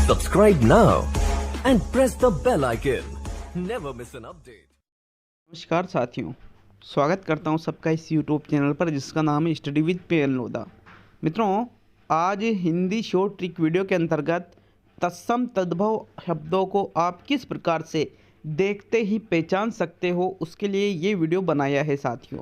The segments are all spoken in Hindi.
Subscribe now and press the bell icon. Never miss an update. नमस्कार साथियों, स्वागत करता हूं सबका इस YouTube चैनल पर जिसका नाम है स्टडी विद पीएल लोधा। मित्रों, आज हिंदी शॉर्ट ट्रिक वीडियो के अंतर्गत तत्सम तद्भव शब्दों को आप किस प्रकार से देखते ही पहचान सकते हो, उसके लिए ये वीडियो बनाया है साथियों।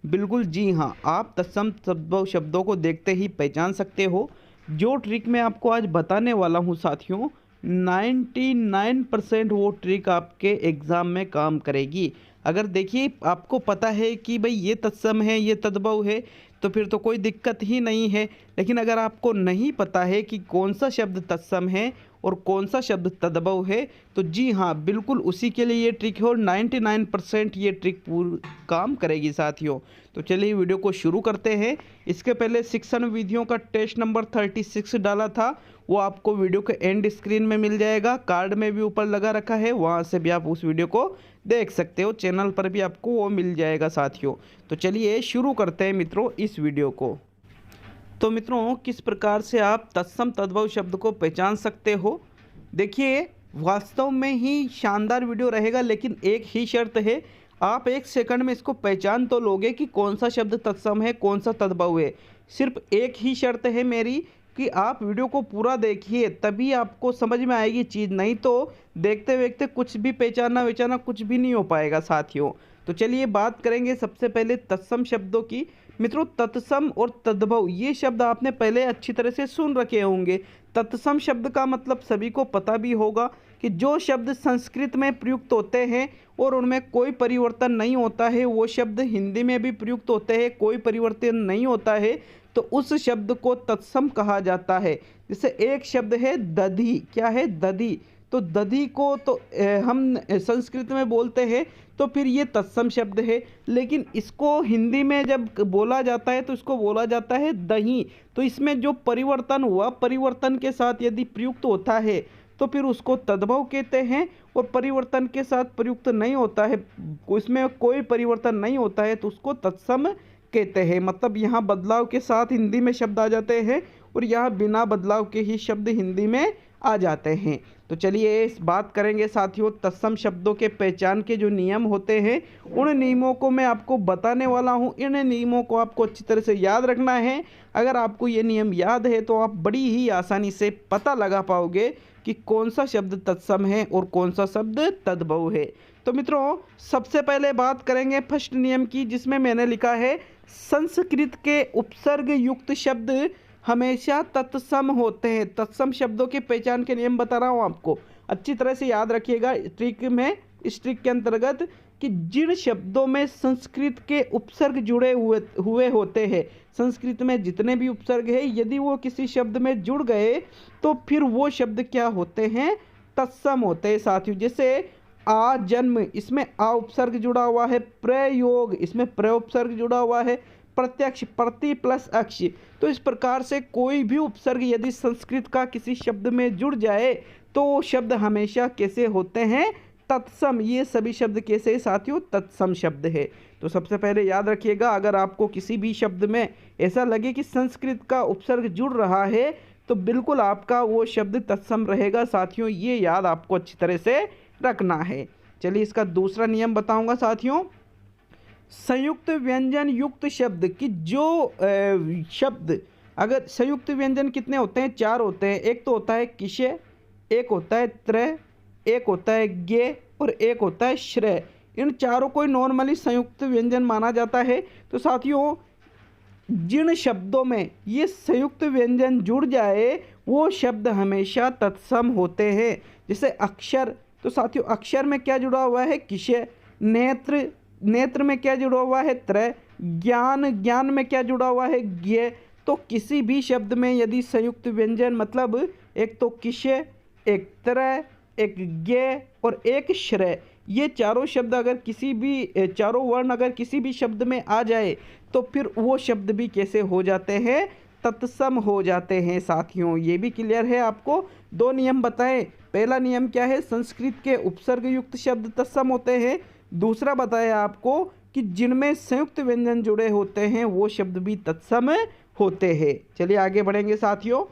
बिल्कुल जी हाँ, आप तत्सम तद्भव शब्दों को देखते ही पहचान सकते हो। जो ट्रिक मैं आपको आज बताने वाला हूँ साथियों, 99% वो ट्रिक आपके एग्ज़ाम में काम करेगी। अगर देखिए आपको पता है कि भाई ये तत्सम है, ये तद्भव है, तो फिर तो कोई दिक्कत ही नहीं है। लेकिन अगर आपको नहीं पता है कि कौन सा शब्द तत्सम है और कौन सा शब्द तद्भव है, तो जी हाँ, बिल्कुल उसी के लिए ये ट्रिक है और 99% ये ट्रिक काम करेगी साथियों। तो चलिए वीडियो को शुरू करते हैं। इसके पहले शिक्षण विधियों का टेस्ट नंबर 36 डाला था, वो आपको वीडियो के एंड स्क्रीन में मिल जाएगा। कार्ड में भी ऊपर लगा रखा है, वहाँ से भी आप उस वीडियो को देख सकते हो। चैनल पर भी आपको वो मिल जाएगा साथियों। तो चलिए शुरू करते हैं मित्रों इस वीडियो को। तो मित्रों, किस प्रकार से आप तत्सम तद्भव शब्द को पहचान सकते हो? देखिए, वास्तव में ही शानदार वीडियो रहेगा, लेकिन एक ही शर्त है, आप 1 सेकंड में इसको पहचान तो लोगे कि कौन सा शब्द तत्सम है, कौन सा तद्भव है। सिर्फ एक ही शर्त है मेरी कि आप वीडियो को पूरा देखिए, तभी आपको समझ में आएगी चीज़। नहीं तो देखते देखते कुछ भी पहचाना कुछ भी नहीं हो पाएगा साथियों। तो चलिए बात करेंगे सबसे पहले तत्सम शब्दों की। मित्रों, तत्सम और तद्भव ये शब्द आपने पहले अच्छी तरह से सुन रखे होंगे। तत्सम शब्द का मतलब सभी को पता भी होगा कि जो शब्द संस्कृत में प्रयुक्त होते हैं और उनमें कोई परिवर्तन नहीं होता है, वो शब्द हिंदी में भी प्रयुक्त होते हैं, कोई परिवर्तन नहीं होता है, तो उस शब्द को तत्सम कहा जाता है। जैसे एक शब्द है दधी, क्या है? दधी। तो दधी को तो हम संस्कृत में बोलते हैं, तो फिर ये तत्सम शब्द है। लेकिन इसको हिंदी में जब बोला जाता है तो इसको बोला जाता है दही। तो इसमें जो परिवर्तन हुआ, परिवर्तन के साथ यदि प्रयुक्त होता है तो फिर उसको तद्भव कहते हैं, और परिवर्तन के साथ प्रयुक्त नहीं होता है, उसमें कोई परिवर्तन नहीं होता है, तो उसको तत्सम कहते हैं। मतलब यहाँ बदलाव के साथ हिंदी में शब्द आ जाते हैं और यहाँ बिना बदलाव के ही शब्द हिंदी में आ जाते हैं। तो चलिए इस बात करेंगे साथियों, तत्सम शब्दों के पहचान के जो नियम होते हैं, उन नियमों को मैं आपको बताने वाला हूं। इन नियमों को आपको अच्छी तरह से याद रखना है। अगर आपको ये नियम याद है तो आप बड़ी ही आसानी से पता लगा पाओगे कि कौन सा शब्द तत्सम है और कौन सा शब्द तद्भव है। तो मित्रों, सबसे पहले बात करेंगे फर्स्ट नियम की, जिसमें मैंने लिखा है संस्कृत के उपसर्ग युक्त शब्द हमेशा तत्सम होते हैं। तत्सम शब्दों की पहचान के नियम बता रहा हूँ आपको, अच्छी तरह से याद रखिएगा। ट्रिक में, इस ट्रिक के अंतर्गत कि जिन शब्दों में संस्कृत के उपसर्ग जुड़े हुए होते हैं, संस्कृत में जितने भी उपसर्ग है, यदि वो किसी शब्द में जुड़ गए तो फिर वो शब्द क्या होते हैं? तत्सम होते हैं साथियों। जैसे आ जन्म, इसमें आ उपसर्ग जुड़ा हुआ है। प्रयोग, इसमें प्र उपसर्ग जुड़ा हुआ है। प्रत्यक्ष, प्रति प्लस अक्ष। तो इस प्रकार से कोई भी उपसर्ग यदि संस्कृत का किसी शब्द में जुड़ जाए तो वो शब्द हमेशा कैसे होते हैं? तत्सम। ये सभी शब्द कैसे साथियों? तत्सम शब्द है। तो सबसे पहले याद रखिएगा, अगर आपको किसी भी शब्द में ऐसा लगे कि संस्कृत का उपसर्ग जुड़ रहा है तो बिल्कुल आपका वो शब्द तत्सम रहेगा साथियों। ये याद आपको अच्छी तरह से रखना है। चलिए इसका दूसरा नियम बताऊंगा साथियों। संयुक्त व्यंजन युक्त शब्द की जो शब्द, अगर संयुक्त व्यंजन कितने होते हैं? 4 होते हैं। एक तो होता है किशे, एक होता है त्रय, एक होता है ज्ञ और एक होता है श्रेय। इन चारों को नॉर्मली संयुक्त व्यंजन माना जाता है। तो साथियों, जिन शब्दों में ये संयुक्त व्यंजन जुड़ जाए वो शब्द हमेशा तत्सम होते हैं। जैसे अक्षर, तो साथियों अक्षर में क्या जुड़ा हुआ है? किशे। नेत्र, नेत्र में क्या जुड़ा हुआ है? त्रय। ज्ञान, ज्ञान में क्या जुड़ा हुआ है? ज्ञ। तो किसी भी शब्द में यदि संयुक्त व्यंजन, मतलब एक तो किशे, एक त्रय, एक ज्ञ और एक श्रेय, ये चारों शब्द अगर किसी भी, चारों वर्ण अगर किसी भी शब्द में आ जाए तो फिर वो शब्द भी कैसे हो जाते हैं? तत्सम हो जाते हैं साथियों। ये भी क्लियर है आपको? 2 नियम बताएं। पहला नियम क्या है? संस्कृत के उपसर्ग युक्त शब्द तत्सम होते हैं। दूसरा बताया आपको कि जिनमें संयुक्त व्यंजन जुड़े होते हैं वो शब्द भी तत्सम होते हैं। चलिए आगे बढ़ेंगे साथियों।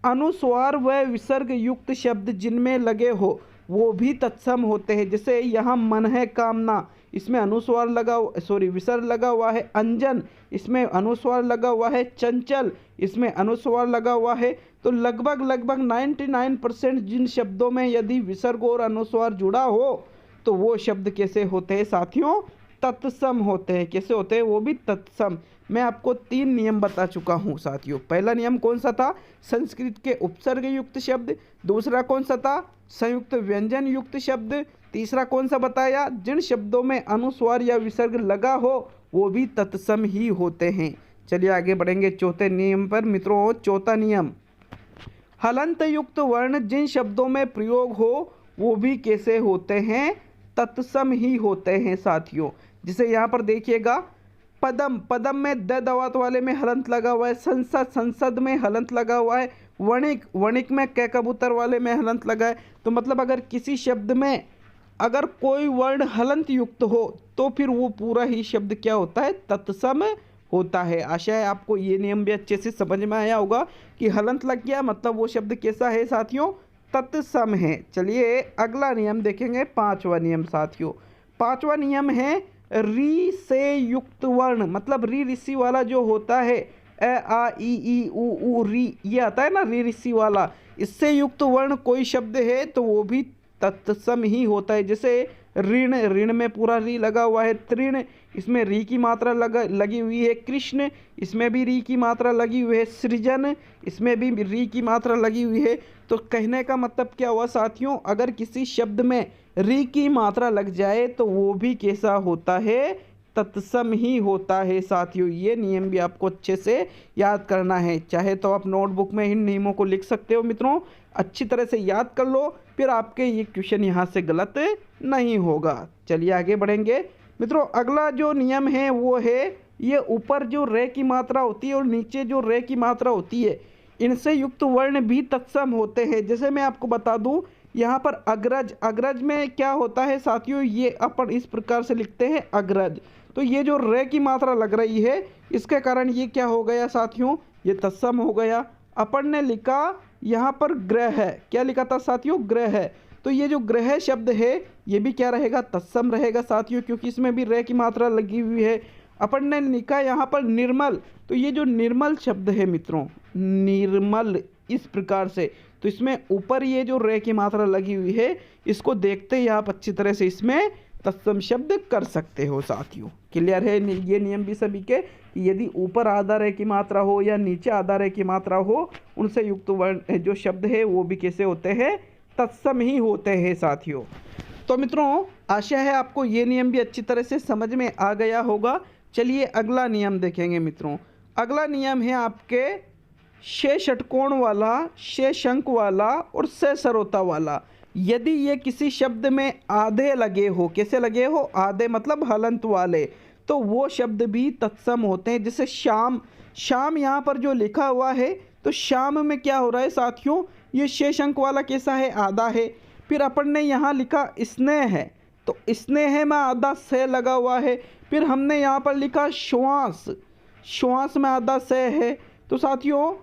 अनुस्वार व विसर्ग युक्त शब्द जिनमें लगे हो वो भी तत्सम होते हैं। जैसे यहाँ मन है कामना, इसमें अनुस्वार लगा, विसर्ग लगा हुआ है। अंजन, इसमें अनुस्वार लगा हुआ है। चंचल, इसमें अनुस्वार लगा हुआ है। तो लगभग 99% जिन शब्दों में यदि विसर्ग और अनुस्वार जुड़ा हो तो वो शब्द कैसे होते हैं साथियों? तत्सम होते हैं। कैसे होते हैं? वो भी तत्सम। मैं आपको 3 नियम बता चुका हूँ साथियों। पहला नियम कौन सा था? संस्कृत के उपसर्ग युक्त शब्द। दूसरा कौन सा था? संयुक्त व्यंजन युक्त शब्द। तीसरा कौन सा बताया? जिन शब्दों में अनुस्वार या विसर्ग लगा हो वो भी तत्सम ही होते हैं। चलिए आगे बढ़ेंगे चौथे नियम पर मित्रों। चौथा नियम, हलंत युक्त वर्ण जिन शब्दों में प्रयोग हो वो भी कैसे होते हैं? तत्सम ही होते हैं साथियों। जिसे यहाँ पर देखिएगा, पदम, पदम में द दवात वाले में हलंत लगा हुआ है। संसद, संसद में हलंत लगा हुआ है। वणिक, वणिक में कै कबूतर वाले में हलंत लगा है। तो मतलब अगर किसी शब्द में अगर कोई वर्ण हलंत युक्त हो तो फिर वो पूरा ही शब्द क्या होता है? तत्सम होता है। आशा है आपको ये नियम भी अच्छे से समझ में आया होगा कि हलंत लग गया मतलब वो शब्द कैसा है साथियों? तत्सम है। चलिए अगला नियम देखेंगे, 5वां नियम साथियों। 5वां नियम है री से युक्त वर्ण, मतलब री ऋषि वाला जो होता है, ए आ ई ई उ री, ये आता है ना री ऋषि वाला, इससे युक्त वर्ण कोई शब्द है तो वो भी तत्सम ही होता है। जैसे ऋण, ऋण में पूरा री लगा हुआ है। तृण, इसमें री की मात्रा लगी हुई है। कृष्ण, इसमें भी री की मात्रा लगी हुई है। सृजन, इसमें भी री की मात्रा लगी हुई है। तो कहने का मतलब क्या हुआ साथियों? अगर किसी शब्द में री की मात्रा लग जाए तो वो भी कैसा होता है? तत्सम ही होता है साथियों। ये नियम भी आपको अच्छे से याद करना है। चाहे तो आप नोटबुक में इन नियमों को लिख सकते हो मित्रों, अच्छी तरह से याद कर लो, फिर आपके ये क्वेश्चन यहाँ से गलत नहीं होगा। चलिए आगे बढ़ेंगे मित्रों। अगला जो नियम है वो है, ये ऊपर जो रे की मात्रा होती है और नीचे जो रे की मात्रा होती है, इनसे युक्त वर्ण भी तत्सम होते हैं। जैसे मैं आपको बता दूं, यहाँ पर अग्रज, अग्रज में क्या होता है साथियों? ये अपन इस प्रकार से लिखते हैं अग्रज। तो ये जो रे की मात्रा लग रही है इसके कारण ये क्या हो गया साथियों? ये तत्सम हो गया। अपन ने लिखा यहाँ पर ग्रह है, क्या लिखा था साथियों? ग्रह है। तो ये जो ग्रह शब्द है ये भी क्या रहेगा? तत्सम रहेगा साथियों, क्योंकि इसमें भी रे की मात्रा लगी हुई है। अपन ने लिखा यहाँ पर निर्मल, तो ये जो निर्मल शब्द है मित्रों, निर्मल, इस प्रकार से, तो इसमें ऊपर ये जो रे की मात्रा लगी हुई है इसको देखते ही आप अच्छी तरह से इसमें तत्सम शब्द कर सकते हो साथियों। क्लियर है ये नियम भी सभी के, कि यदि ऊपर आधा रे की मात्रा हो या नीचे आधा रे की मात्रा हो, उनसे युक्त वर्ण जो शब्द है वो भी कैसे होते हैं? तत्सम ही होते हैं साथियों। तो मित्रों आशा है आपको ये नियम भी अच्छी तरह से समझ में आ गया होगा। चलिए अगला नियम देखेंगे मित्रों। अगला नियम है आपके शे षटकोण वाला, शे शंख वाला और से सरोता वाला। यदि ये किसी शब्द में आधे लगे हो, कैसे लगे हो? आधे मतलब हलंत वाले, तो वो शब्द भी तत्सम होते हैं। जैसे शाम, शाम यहाँ पर जो लिखा हुआ है तो शाम में क्या हो रहा है साथियों? ये शे शंख वाला कैसा है? आधा है। फिर अपन ने यहाँ लिखा स्नेह है, तो स्नेह में आधा से लगा हुआ है। फिर हमने यहाँ पर लिखा श्वास, श्वास में आधा से है। तो साथियों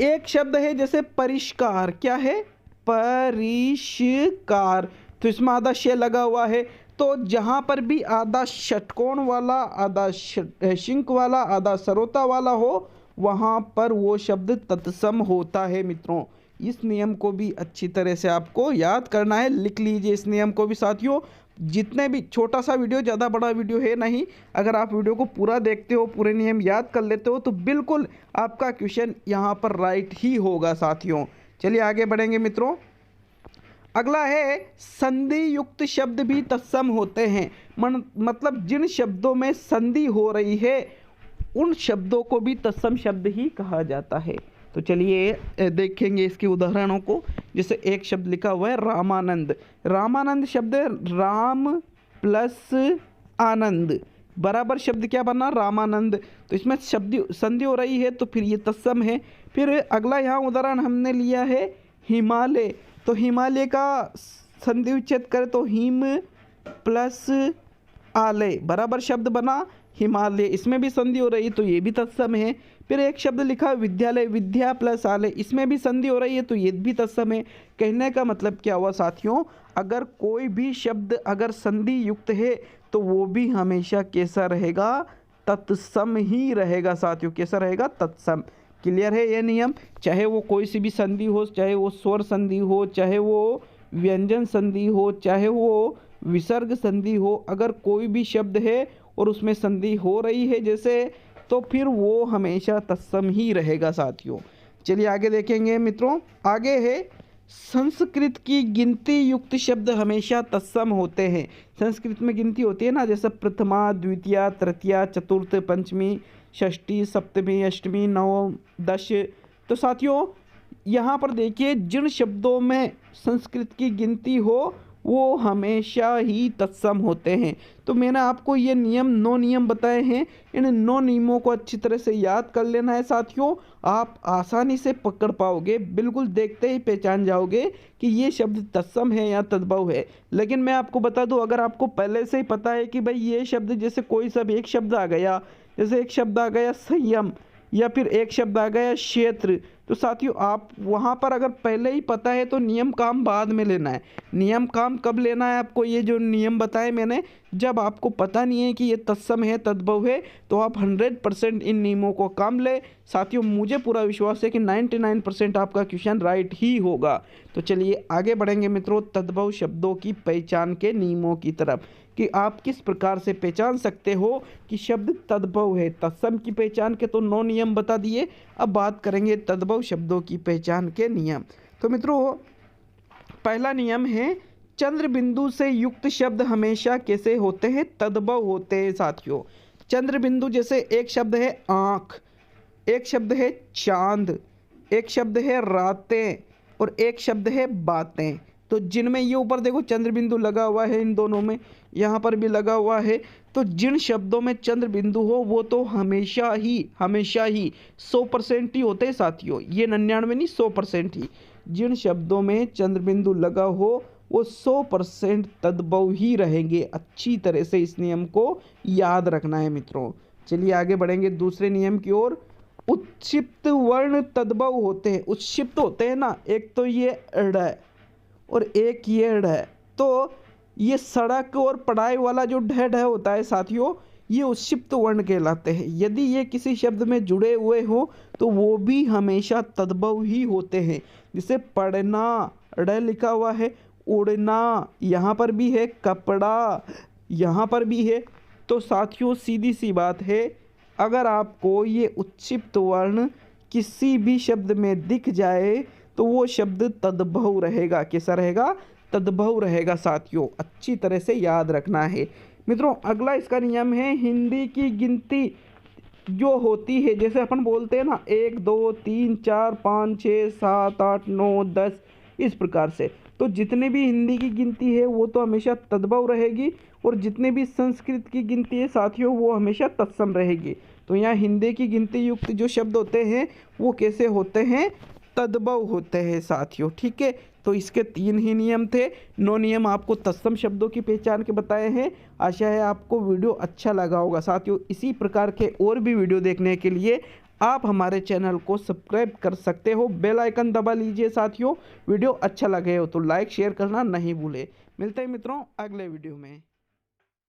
एक शब्द है जैसे परिष्कार, क्या है? परिष्कार, तो इसमें आधा शे लगा हुआ है। तो जहाँ पर भी आधा षटकोण वाला, आधा शंख वाला, आधा सरोता वाला हो वहाँ पर वो शब्द तत्सम होता है मित्रों। इस नियम को भी अच्छी तरह से आपको याद करना है, लिख लीजिए इस नियम को भी साथियों। जितने भी, छोटा सा वीडियो, ज़्यादा बड़ा वीडियो है नहीं, अगर आप वीडियो को पूरा देखते हो, पूरे नियम याद कर लेते हो तो बिल्कुल आपका क्वेश्चन यहाँ पर राइट ही होगा साथियों। चलिए आगे बढ़ेंगे मित्रों। अगला है संधि युक्त शब्द भी तत्सम होते हैं। मतलब जिन शब्दों में संधि हो रही है उन शब्दों को भी तत्सम शब्द ही कहा जाता है। तो चलिए देखेंगे इसके उदाहरणों को। जैसे एक शब्द लिखा हुआ है रामानंद, रामानंद शब्द राम प्लस आनंद बराबर शब्द क्या बना? रामानंद। तो इसमें शब्द संधि हो रही है तो फिर ये तत्सम है। फिर अगला यहाँ उदाहरण हमने लिया है हिमालय, तो हिमालय का संधि विच्छेद करें तो हिम प्लस आलय बराबर शब्द बना हिमालय, इसमें भी संधि हो रही तो ये भी तत्सम है। फिर एक शब्द लिखा है विद्यालय, विद्या प्लस आलय, इसमें भी संधि हो रही है तो ये भी तत्सम है। कहने का मतलब क्या हुआ साथियों, अगर कोई भी शब्द अगर संधि युक्त है तो वो भी हमेशा कैसा रहेगा, तत्सम ही रहेगा साथियों, कैसा रहेगा, तत्सम। क्लियर है ये नियम, चाहे वो कोई सी भी संधि हो, चाहे वो स्वर संधि हो, चाहे वो व्यंजन संधि हो, चाहे वो विसर्ग संधि हो, अगर कोई भी शब्द है और उसमें संधि हो रही है जैसे, तो फिर वो हमेशा तत्सम ही रहेगा साथियों। चलिए आगे देखेंगे मित्रों, आगे है संस्कृत की गिनती युक्त शब्द हमेशा तत्सम होते हैं। संस्कृत में गिनती होती है ना, जैसे प्रथमा, द्वितीया, तृतीया, चतुर्थ, पंचमी, षष्ठी, सप्तमी, अष्टमी, नवम, दश। तो साथियों यहाँ पर देखिए, जिन शब्दों में संस्कृत की गिनती हो वो हमेशा ही तत्सम होते हैं। तो मैंने आपको ये नियम 9 नियम बताए हैं, इन 9 नियमों को अच्छी तरह से याद कर लेना है साथियों, आप आसानी से पकड़ पाओगे, बिल्कुल देखते ही पहचान जाओगे कि ये शब्द तत्सम है या तद्भव है। लेकिन मैं आपको बता दूं, अगर आपको पहले से ही पता है कि भाई ये शब्द, जैसे कोई सा भी एक शब्द आ गया, जैसे एक शब्द आ गया संयम, या फिर एक शब्द आ गया क्षेत्र, तो साथियों आप वहाँ पर अगर पहले ही पता है तो नियम काम बाद में लेना है। नियम काम कब लेना है आपको, ये जो नियम बताए मैंने, जब आपको पता नहीं है कि ये तत्सम है तद्भव है, तो आप 100% इन नियमों को काम ले साथियों। मुझे पूरा विश्वास है कि 99% आपका क्वेश्चन राइट ही होगा। तो चलिए आगे बढ़ेंगे मित्रों, तद्भव शब्दों की पहचान के नियमों की तरफ, कि आप किस प्रकार से पहचान सकते हो कि शब्द तद्भव है। तत्सम की पहचान के तो 9 नियम बता दिए, अब बात करेंगे तद्भव शब्दों की पहचान के नियम। तो मित्रों पहला नियम है, चंद्र बिंदु से युक्त शब्द हमेशा कैसे होते हैं, तद्भव होते हैं साथियों। चंद्र बिंदु, जैसे एक शब्द है आँख, एक शब्द है चांद, एक शब्द है रातें और एक शब्द है बातें। तो जिनमें ये ऊपर देखो चंद्र बिंदु लगा हुआ है, इन दोनों में, यहाँ पर भी लगा हुआ है, तो जिन शब्दों में चंद्र बिंदु हो वो तो हमेशा ही 100% ही होते हैं साथियों। ये 99 नहीं, 100% ही। जिन शब्दों में चंद्र बिंदु लगा हो वो 100% तद्भव ही रहेंगे। अच्छी तरह से इस नियम को याद रखना है मित्रों। चलिए आगे बढ़ेंगे दूसरे नियम की ओर। उत्क्षिप्त वर्ण तद्भव होते हैं। उत्क्षिप्त होते हैं ना, एक तो ये ड़ और एक ये ढ, तो ये सड़क और पढ़ाई वाला जो ढ होता है साथियों, ये उत्क्षिप्त वर्ण कहलाते हैं। यदि ये किसी शब्द में जुड़े हुए हो तो वो भी हमेशा तद्भव ही होते हैं। जैसे पढ़ना, ड़ लिखा हुआ है, उड़ना, यहाँ पर भी है, कपड़ा यहाँ पर भी है। तो साथियों सीधी सी बात है, अगर आपको ये उत्क्षिप्त वर्ण किसी भी शब्द में दिख जाए तो वो शब्द तद्भव रहेगा। कैसा रहेगा, तद्भव रहेगा साथियों। अच्छी तरह से याद रखना है मित्रों। अगला इसका नियम है, हिंदी की गिनती जो होती है, जैसे अपन बोलते हैं ना 1 2 3 4 5 6 7 8 9 10, इस प्रकार से। तो जितने भी हिंदी की गिनती है वो तो हमेशा तद्भव रहेगी, और जितने भी संस्कृत की गिनती है साथियों वो हमेशा तत्सम रहेगी। तो यहाँ हिंदी की गिनती युक्त जो शब्द होते हैं वो कैसे होते हैं, तद्भव होते हैं साथियों। ठीक है, तो इसके 3 ही नियम थे। 9 नियम आपको तत्सम शब्दों की पहचान के बताए हैं। आशा है आपको वीडियो अच्छा लगा होगा साथियों। इसी प्रकार के और भी वीडियो देखने के लिए आप हमारे चैनल को सब्सक्राइब कर सकते हो, बेल आइकन दबा लीजिए साथियों। वीडियो अच्छा लगे हो तो लाइक शेयर करना नहीं भूले। मिलते हैं मित्रों अगले वीडियो में।